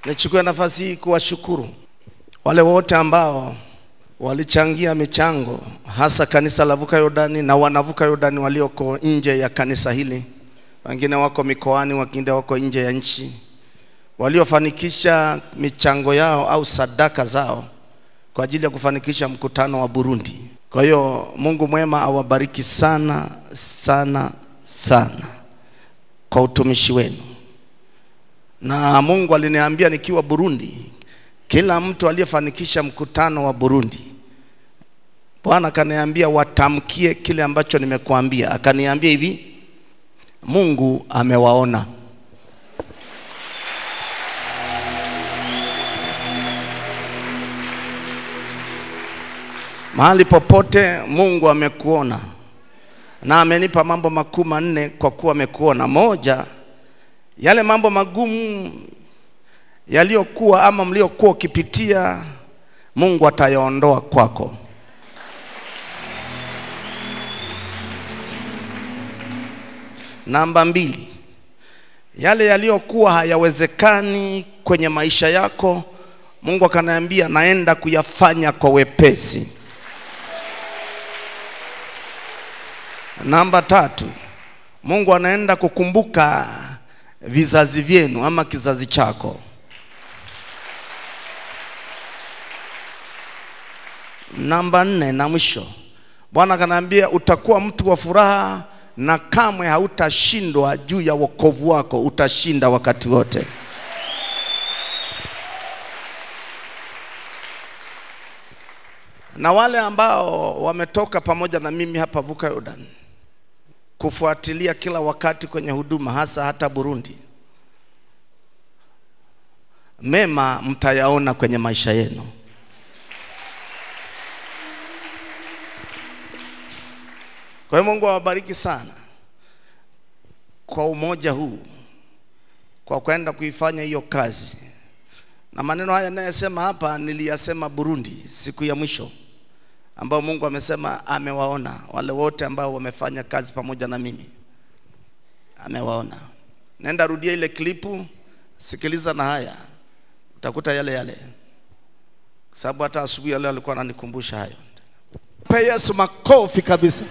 Nichukue nafasi hii kuwashukuru wale wote ambao walichangia michango, hasa kanisa la Vuka Yordani na wanavuka Yordani walioko nje ya kanisa hili. Wengine wako mikoani, wengine wako nje ya nchi, waliofanikisha michango yao au sadaka zao kwa ajili ya kufanikisha mkutano wa Burundi. Kwa hiyo Mungu mwema awabariki sana sana sana kwa utumishi wenu. Na Mungu aliniambia nikiwa Burundi, kila mtu aliyefanikisha mkutano wa Burundi, Bwana akaniambia watamkie kile ambacho nimekuambia. Akaniambia hivi, Mungu amewaona. Mahali popote Mungu amekuona. Na amenipa mambo makuu manne kwa kuwa amekuona. Moja, yale mambo magumu yaliyokuwa ama mliokuwa ukipitia, Mungu atayaondoa kwako. Namba 2, yale yaliyokuwa hayawezekani kwenye maisha yako, Mungu akaniambia naenda kuyafanya kwa wepesi. Namba 3, Mungu anaenda kukumbuka vizazi vyenu ama kizazi chako. Namba 4 na mwisho, Bwana akaniambia utakuwa mtu wa furaha na kamwe hautashindwa juu ya wokovu wako, utashinda wakati wote. Na wale ambao wametoka pamoja na mimi hapa Vuka Yordani kufuatilia kila wakati kwenye huduma, hasa hata Burundi, mema mtayaona kwenye maisha yenu. Kwa hiyo Mungu awabariki sana kwa umoja huu, kwa kwenda kuifanya hiyo kazi. Na maneno haya ninayosema hapa niliyasema Burundi siku ya mwisho, ambao Mungu amesema amewaona wale wote ambao wamefanya kazi pamoja na mimi. Amewaona. Nenda rudia ile klipu, sikiliza na haya, utakuta yale yale. Sababu hata asubuhi leo alikuwa ananikumbusha hayo. Pe Yesu makofi kabisa.